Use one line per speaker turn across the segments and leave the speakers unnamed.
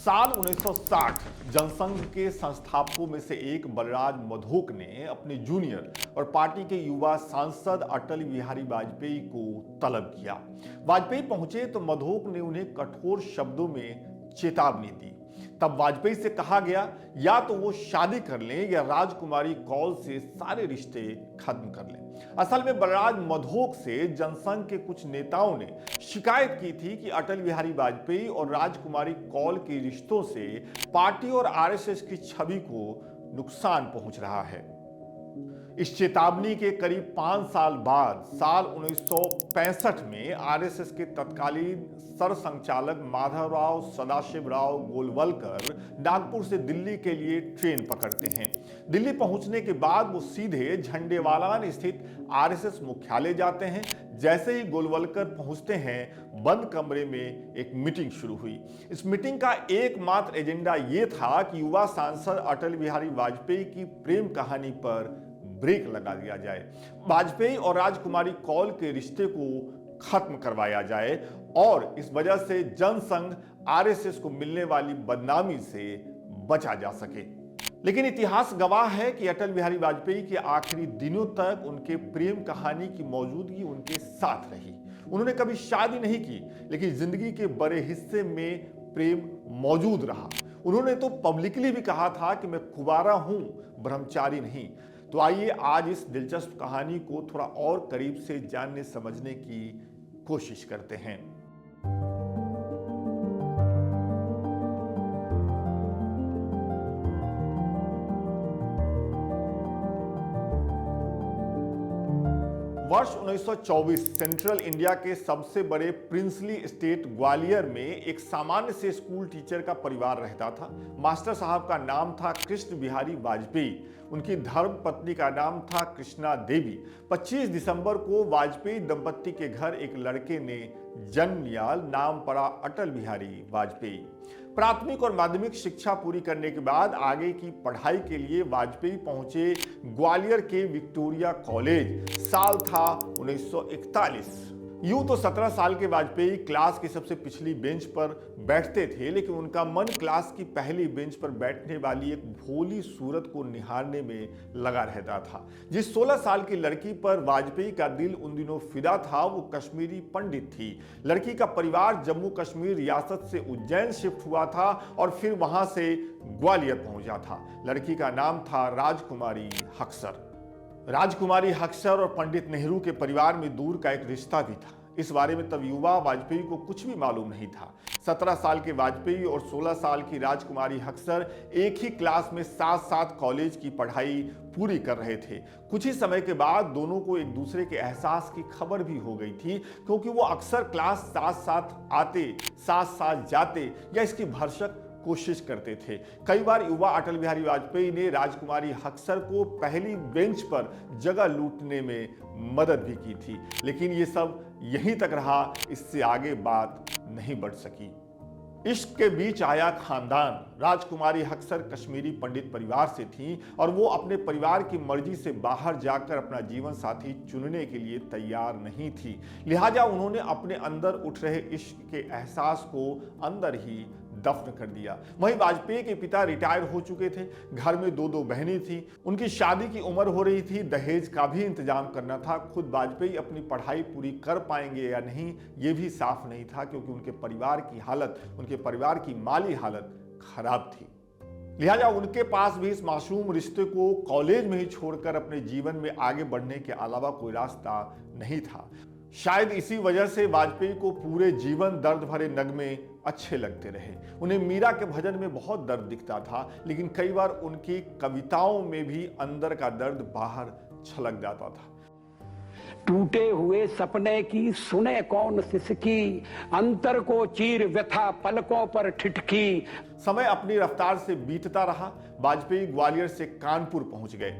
साल 1960 जनसंघ के संस्थापकों में से एक बलराज मधोक ने अपने जूनियर और पार्टी के युवा सांसद अटल बिहारी वाजपेयी को तलब किया। वाजपेयी पहुंचे तो मधोक ने उन्हें कठोर शब्दों में चेतावनी दी। तब वाजपेयी से कहा गया या तो वो शादी कर लें या राजकुमारी कौल से सारे रिश्ते खत्म कर लें। असल में बलराज मधोक से जनसंघ के कुछ नेताओं ने शिकायत की थी कि अटल बिहारी वाजपेयी और राजकुमारी कौल के रिश्तों से पार्टी और आरएसएस की छवि को नुकसान पहुंच रहा है। इस चेतावनी के करीब 5 साल बाद साल 1965 में आरएसएस के तत्कालीन सरसंघचालक माधवराव सदाशिवराव गोलवलकर नागपुर से दिल्ली के लिए ट्रेन पकड़ते हैं। दिल्ली पहुंचने के बाद वो सीधे झंडेवालान स्थित आरएसएस मुख्यालय जाते हैं। जैसे ही गोलवलकर पहुंचते हैं, बंद कमरे में एक मीटिंग शुरू हुई। इस मीटिंग का एकमात्र एजेंडा ये था कि युवा सांसद अटल बिहारी वाजपेयी की प्रेम कहानी पर ब्रेक लगा दिया जाए, वाजपेयी और राजकुमारी कौल के रिश्ते को खत्म करवाया जाए और इस वजह से जनसंघ आरएसएस को मिलने वाली बदनामी से बचा जा सके। लेकिन इतिहास गवाह है कि अटल बिहारी वाजपेयी के आखिरी दिनों तक उनके प्रेम कहानी की मौजूदगी उनके साथ रही। उन्होंने कभी शादी नहीं की, लेकिन जिंदगी के बड़े हिस्से में प्रेम मौजूद रहा। उन्होंने तो पब्लिकली भी कहा था कि मैं कुंवारा हूं, ब्रह्मचारी नहीं। तो आइए आज इस दिलचस्प कहानी को थोड़ा और करीब से जानने समझने की कोशिश करते हैं। वर्ष 1924 सेंट्रल इंडिया के सबसे बड़े प्रिंसली स्टेट ग्वालियर में एक सामान्य से स्कूल टीचर का परिवार रहता था। मास्टर साहब का नाम था कृष्ण बिहारी वाजपेयी। उनकी धर्म पत्नी का नाम था कृष्णा देवी। 25 दिसंबर को वाजपेयी दंपत्ति के घर एक लड़के ने जन्म लिया। नाम पड़ा अटल बिहारी वाजपेयी। प्राथमिक और माध्यमिक शिक्षा पूरी करने के बाद आगे की पढ़ाई के लिए वाजपेयी पहुंचे ग्वालियर के विक्टोरिया कॉलेज। साल था 1941। यूं तो 17 साल के वाजपेयी क्लास की सबसे पिछली बेंच पर बैठते थे, लेकिन उनका मन क्लास की पहली बेंच पर बैठने वाली एक भोली सूरत को निहारने में लगा रहता था। जिस 16 साल की लड़की पर वाजपेयी का दिल उन दिनों फिदा था, वो कश्मीरी पंडित थी। लड़की का परिवार जम्मू कश्मीर रियासत से उज्जैन शिफ्ट हुआ था और फिर वहां से ग्वालियर पहुंचा था। लड़की का नाम था राजकुमारी हक्सर। राजकुमारी हक्सर और पंडित नेहरू के परिवार में दूर का एक रिश्ता भी था। इस बारे में तब युवा वाजपेयी को कुछ भी मालूम नहीं था। 17 साल के वाजपेयी और 16 साल की राजकुमारी हक्सर एक ही क्लास में साथ साथ कॉलेज की पढ़ाई पूरी कर रहे थे। कुछ ही समय के बाद दोनों को एक दूसरे के एहसास की खबर भी हो गई थी, क्योंकि वो अक्सर क्लास साथ साथ आते, साथ साथ जाते या इसकी भरसक कोशिश करते थे। कई बार युवा अटल बिहारी वाजपेयी ने राजकुमारी हक्सर को पहली बेंच पर जगह लूटने में मदद भी की थी, लेकिन ये सब यहीं तक रहा। इससे आगे बात नहीं बढ़ सकी। इश्क के बीच आया खानदान। राजकुमारी हक्सर कश्मीरी पंडित परिवार से थीं और वो अपने परिवार की मर्जी से बाहर जाकर अपना जीवन साथी चुनने के लिए तैयार नहीं थी। लिहाजा उन्होंने अपने अंदर उठ रहे इश्क के एहसास को अंदर ही दफन कर दिया। वहीं वाजपेयी के पिता रिटायर हो चुके थे। घर में दो बहनें थीं। उनकी शादी की उम्र हो रही थी। दहेज का भी इंतजाम करना था। खुद वाजपेयी अपनी पढ़ाई पूरी कर पाएंगे या नहीं, ये भी साफ नहीं था, क्योंकि उनके परिवार की हालत, उनके परिवार की माली हालत खराब थी। लिहाजा उनके पास भी इस मासूम रिश्ते को कॉलेज में ही छोड़कर अपने जीवन में आगे बढ़ने के अलावा कोई रास्ता नहीं था। शायद इसी वजह से वाजपेयी को पूरे जीवन दर्द भरे नगमे अच्छे लगते रहे। उन्हें मीरा के भजन में बहुत दर्द दिखता था, लेकिन कई बार उनकी कविताओं में भी अंदर का दर्द बाहर छलक जाता था।
टूटे हुए सपने की सुने कौन सिसकी, अंतर को चीर व्यथा पलकों पर ठिठकी।
समय अपनी रफ्तार से बीतता रहा। वाजपेयी ग्वालियर से कानपुर पहुंच गए।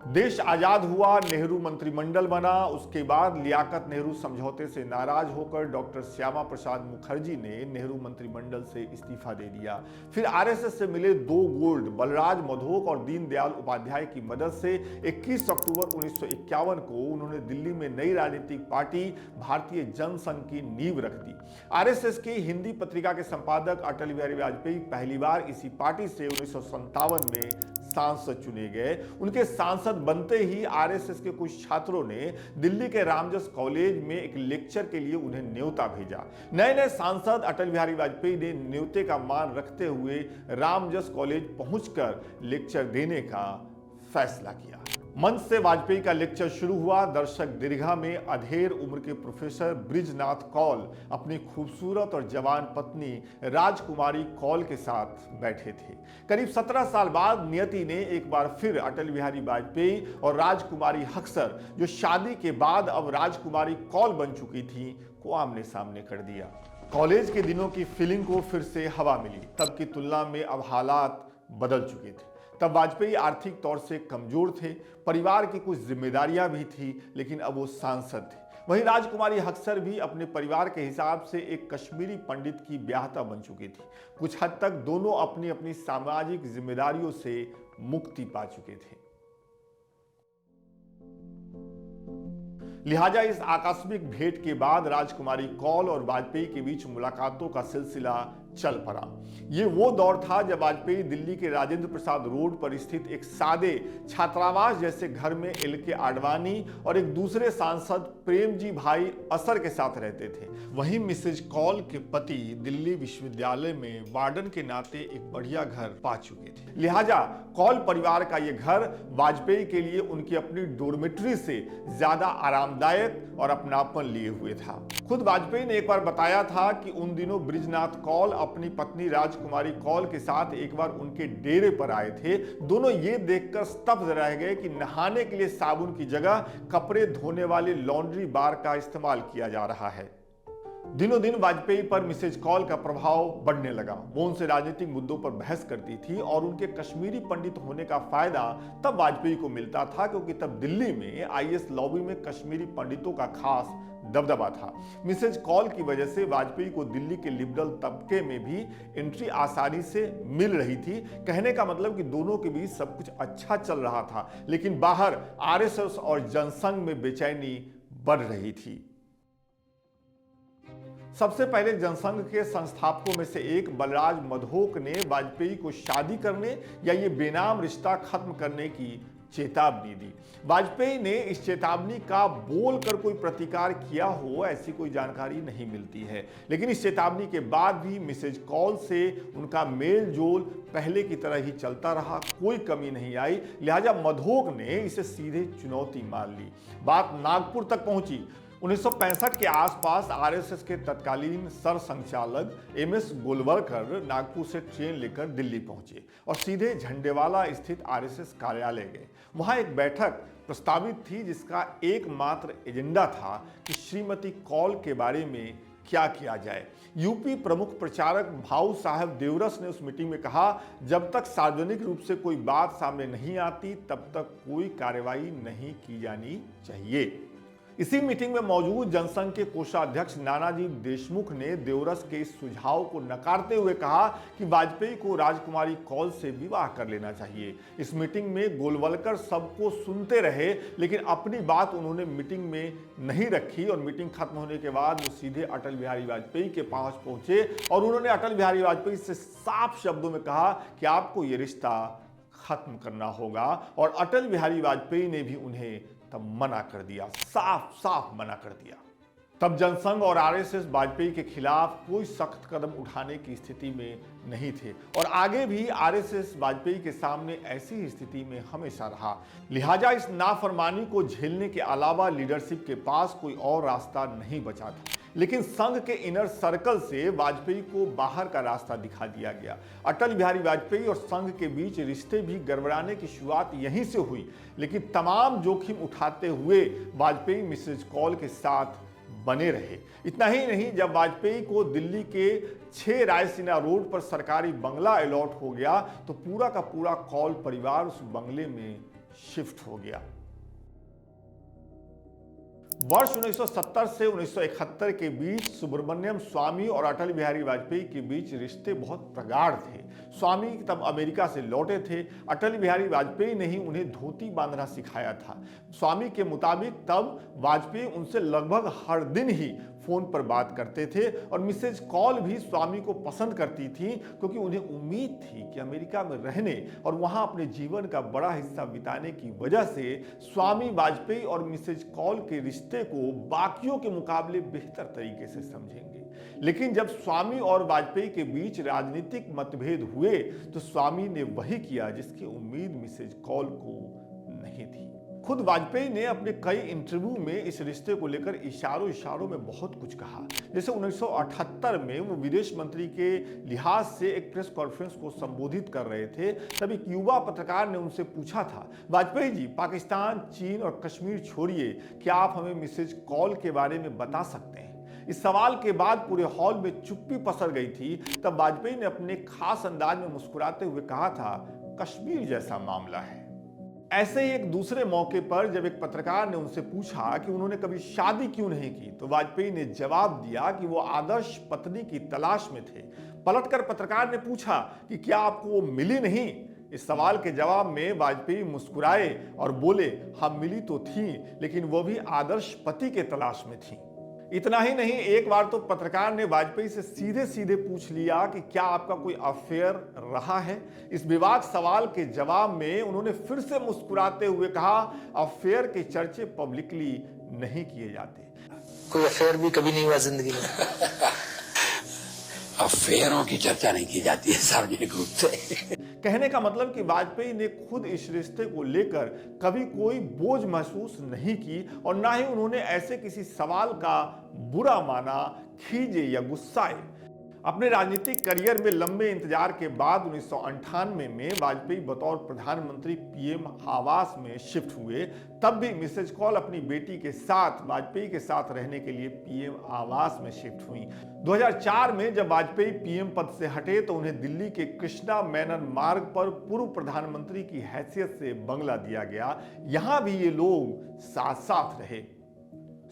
देश आजाद हुआ, नेहरू मंत्रिमंडल बना। उसके बाद लियाकत नेहरू समझौते से नाराज होकर डॉक्टर श्यामा प्रसाद मुखर्जी ने नेहरू मंत्रिमंडल से इस्तीफा दे दिया। फिर आरएसएस से मिले 2 गोल्ड बलराज मधोक और दीनदयाल उपाध्याय की मदद से 21 अक्टूबर 1951 को उन्होंने दिल्ली में नई राजनीतिक पार्टी भारतीय जनसंघ की नींव रख दी। आरएसएस की हिंदी पत्रिका के संपादक अटल बिहारी वाजपेयी पहली बार इसी पार्टी से 1957 में सांसद चुने गए। उनके सांसद बनते ही आरएसएस के कुछ छात्रों ने दिल्ली के रामजस कॉलेज में एक लेक्चर के लिए उन्हें न्योता भेजा। नए नए सांसद अटल बिहारी वाजपेयी ने न्योते का मान रखते हुए रामजस कॉलेज पहुंचकर लेक्चर देने का फैसला किया। मंच से वाजपेयी का लेक्चर शुरू हुआ। दर्शक दीर्घा में अधेड़ उम्र के प्रोफेसर ब्रिजनाथ कौल अपनी खूबसूरत और जवान पत्नी राजकुमारी कौल के साथ बैठे थे। करीब 17 साल बाद नियति ने एक बार फिर अटल बिहारी वाजपेयी और राजकुमारी हक्सर, जो शादी के बाद अब राजकुमारी कौल बन चुकी थी, को आमने सामने कर दिया। कॉलेज के दिनों की फीलिंग को फिर से हवा मिली। तब की तुलना में अब हालात बदल चुके थे। तब वाजपेयी आर्थिक तौर से कमजोर थे, परिवार की कुछ जिम्मेदारियां भी थी, लेकिन अब वो सांसद थे। वहीं राजकुमारी हक्सर भी अपने परिवार के हिसाब से एक कश्मीरी पंडित की ब्याहता बन चुकी थी। कुछ हद तक दोनों अपनी अपनी सामाजिक जिम्मेदारियों से मुक्ति पा चुके थे। लिहाजा इस आकस्मिक भेंट के बाद राजकुमारी कौल और वाजपेयी के बीच मुलाकातों का सिलसिला चल पड़ा। ये वो दौर था जब वाजपेयी दिल्ली के राजेंद्र प्रसाद रोड पर स्थित एक सादे छात्रावास जैसे घर में एल.के. आडवाणी और एक दूसरे सांसद प्रेमजी भाई असर के साथ रहते थे। वहीं मिसेज कौल के पति दिल्ली विश्वविद्यालय में वार्डन के नाते एक बढ़िया घर पा चुके थे। लिहाजा कौल परिवार का ये घर वाजपेयी के लिए उनकी अपनी डोरमेट्री से ज्यादा आरामदायक और अपनापन लिए हुए था। खुद वाजपेयी ने एक बार बताया था कि उन दिनों ब्रिजनाथ कौल अपनी पत्नी राजकुमारी कौल के साथ एक बार उनके डेरे पर आए थे। दोनों ये देखकर स्तब्ध रह गए कि नहाने के लिए साबुन की जगह कपड़े धोने वाले लॉन्ड्री बार का इस्तेमाल किया जा रहा है। दिनों दिन वाजपेयी पर मिसेज कौल का प्रभाव बढ़ने लगा। वो उनसे राजनीतिक मुद्दों पर बहस करती थी और उनके कश्मीरी पंडित होने का फायदा तब वाजपेयी को मिलता था, क्योंकि तब दिल्ली में आईएएस लॉबी में कश्मीरी पंडितों का खास दबदबा था। मिसेज कौल की वजह से वाजपेयी को दिल्ली के लिबरल तबके में भी एंट्री आसानी से मिल रही थी। कहने का मतलब कि दोनों के बीच सब कुछ अच्छा चल रहा था, लेकिन बाहर आरएसएस और जनसंघ में बेचैनी बढ़ रही थी। सबसे पहले जनसंघ के संस्थापकों में से एक बलराज मधोक ने वाजपेयी को शादी करने या ये बेनाम रिश्ता खत्म करने की चेतावनी दी। वाजपेयी ने इस चेतावनी का बोलकर कोई प्रतिकार किया हो, ऐसी कोई जानकारी नहीं मिलती है। लेकिन इस चेतावनी के बाद भी मिसेज कौल से उनका मेल जोल पहले की तरह ही चलता रहा, कोई कमी नहीं आई। लिहाजा मधोक ने इसे सीधे चुनौती मान ली। बात नागपुर तक पहुंची। 1965 के आसपास आरएसएस के तत्कालीन सर संचालक एमएस गोलवलकर नागपुर से ट्रेन लेकर दिल्ली पहुंचे और सीधे झंडेवाला स्थित आरएसएस कार्यालय गए। वहां एक बैठक प्रस्तावित थी जिसका एकमात्र एजेंडा था कि श्रीमती कौल के बारे में क्या किया जाए। यूपी प्रमुख प्रचारक भाऊ साहब देवरस ने उस मीटिंग में कहा, जब तक सार्वजनिक रूप से कोई बात सामने नहीं आती तब तक कोई कार्रवाई नहीं की जानी चाहिए। इसी मीटिंग में मौजूद जनसंघ के कोषाध्यक्ष नानाजी देशमुख ने देवरस के इस सुझाव को नकारते हुए कहा कि वाजपेयी को राजकुमारी कौल से विवाह कर लेना चाहिए। इस मीटिंग में गोलवलकर सबको सुनते रहे, लेकिन अपनी बात उन्होंने मीटिंग में नहीं रखी और मीटिंग खत्म होने के बाद वो सीधे अटल बिहारी वाजपेयी के पास पहुंचे और उन्होंने अटल बिहारी वाजपेयी से साफ शब्दों में कहा कि आपको ये रिश्ता खत्म करना होगा। और अटल बिहारी वाजपेयी ने भी उन्हें तब मना कर दिया, साफ साफ मना कर दिया। तब जनसंघ और आरएसएस वाजपेयी के खिलाफ कोई सख्त कदम उठाने की स्थिति में नहीं थे और आगे भी आरएसएस वाजपेयी के सामने ऐसी ही स्थिति में हमेशा रहा। लिहाजा इस नाफरमानी को झेलने के अलावा लीडरशिप के पास कोई और रास्ता नहीं बचा था। लेकिन संघ के इनर सर्कल से वाजपेयी को बाहर का रास्ता दिखा दिया गया। अटल बिहारी वाजपेयी और संघ के बीच रिश्ते भी गड़बड़ाने की शुरुआत यहीं से हुई, लेकिन तमाम जोखिम उठाते हुए वाजपेयी मिसेज कौल के साथ बने रहे। इतना ही नहीं, जब वाजपेयी को दिल्ली के 6 रायसीना रोड पर सरकारी बंगला अलॉट हो गया तो पूरा का पूरा कौल परिवार उस बंगले में शिफ्ट हो गया। वर्ष 1970 से 1971 के बीच सुब्रमण्यम स्वामी और अटल बिहारी वाजपेयी के बीच रिश्ते बहुत प्रगाढ़ थे। स्वामी तब अमेरिका से लौटे थे। अटल बिहारी वाजपेयी ने ही उन्हें धोती बांधना सिखाया था। स्वामी के मुताबिक तब वाजपेयी उनसे लगभग हर दिन ही फोन पर बात करते थे और मिसेज कॉल भी स्वामी को पसंद करती थी, क्योंकि उन्हें उम्मीद थी कि अमेरिका में रहने और वहां अपने जीवन का बड़ा हिस्सा बिताने की वजह से स्वामी वाजपेयी और मिसेज कॉल के रिश्ते को बाकियों के मुकाबले बेहतर तरीके से समझेंगे। लेकिन जब स्वामी और वाजपेयी के बीच राजनीतिक मतभेद हुए तो स्वामी ने वही किया जिसकी उम्मीद मिसेज कॉल को नहीं थी। खुद वाजपेयी ने अपने कई इंटरव्यू में इस रिश्ते को लेकर इशारों में बहुत कुछ कहा। जैसे 1978 में वो विदेश मंत्री के लिहाज से एक प्रेस कॉन्फ्रेंस को संबोधित कर रहे थे, तब एक युवा पत्रकार ने उनसे पूछा था, वाजपेयी जी, पाकिस्तान, चीन और कश्मीर छोड़िए, क्या आप हमें मिसेज कॉल के बारे में बता सकते हैं? इस सवाल के बाद पूरे हॉल में चुप्पी पसर गई थी। तब वाजपेयी ने अपने खास अंदाज में मुस्कुराते हुए कहा था, कश्मीर जैसा मामला है। ऐसे ही एक दूसरे मौके पर जब एक पत्रकार ने उनसे पूछा कि उन्होंने कभी शादी क्यों नहीं की, तो वाजपेयी ने जवाब दिया कि वो आदर्श पत्नी की तलाश में थे। पलटकर पत्रकार ने पूछा कि क्या आपको वो मिली नहीं? इस सवाल के जवाब में वाजपेयी मुस्कुराए और बोले, हाँ मिली तो थी, लेकिन वो भी आदर्श पति के तलाश में थी। इतना ही नहीं, एक बार तो पत्रकार ने वाजपेयी से सीधे सीधे पूछ लिया कि क्या आपका कोई अफेयर रहा है? इस विवाद सवाल के जवाब में उन्होंने फिर से मुस्कुराते हुए कहा, अफेयर के चर्चे पब्लिकली नहीं किए जाते।
कोई अफेयर भी कभी नहीं हुआ जिंदगी में?
अफेयरों की चर्चा नहीं की जाती है सार्वजनिक रूप से।
कहने का मतलब कि वाजपेयी ने खुद इस रिश्ते को लेकर कभी कोई बोझ महसूस नहीं की और ना ही उन्होंने ऐसे किसी सवाल का बुरा माना, खीजे या गुस्साए। अपने राजनीतिक करियर में लंबे इंतजार के बाद 1998 में वाजपेयी बतौर प्रधानमंत्री पीएम आवास में शिफ्ट हुए। तब भी मिसेज कॉल अपनी बेटी के साथ वाजपेयी के साथ रहने के लिए पीएम आवास में शिफ्ट हुई। 2004 में जब वाजपेयी पीएम पद से हटे तो उन्हें दिल्ली के कृष्णा मेनन मार्ग पर पूर्व प्रधानमंत्री की हैसियत से बंगला दिया गया। यहां भी ये लोग साथ साथ रहे।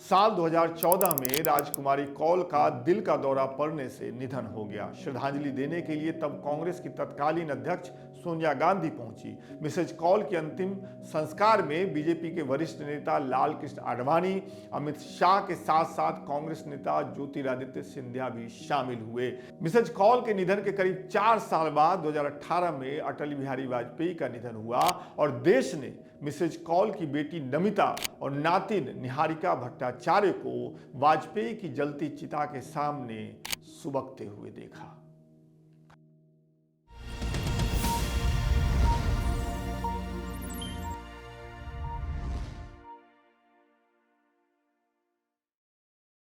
साल 2014 में राजकुमारी कौल का दिल का दौरा पड़ने से निधन हो गया। श्रद्धांजलि देने के लिए तब कांग्रेस की तत्कालीन अध्यक्ष सोनिया गांधी पहुंची। मिसेज कौल के अंतिम संस्कार में बीजेपी के वरिष्ठ नेता लाल कृष्ण आडवाणी, अमित शाह के साथ साथ कांग्रेस नेता ज्योतिरादित्य सिंधिया भी शामिल हुए। मिसेज कौल के निधन के करीब 4 साल बाद 2018 में अटल बिहारी वाजपेयी का निधन हुआ और देश ने मिसेज कौल की बेटी नमिता और नातिन निहारिका भट्टाचार्य को वाजपेयी की जलती चिता के सामने सुबकते हुए देखा।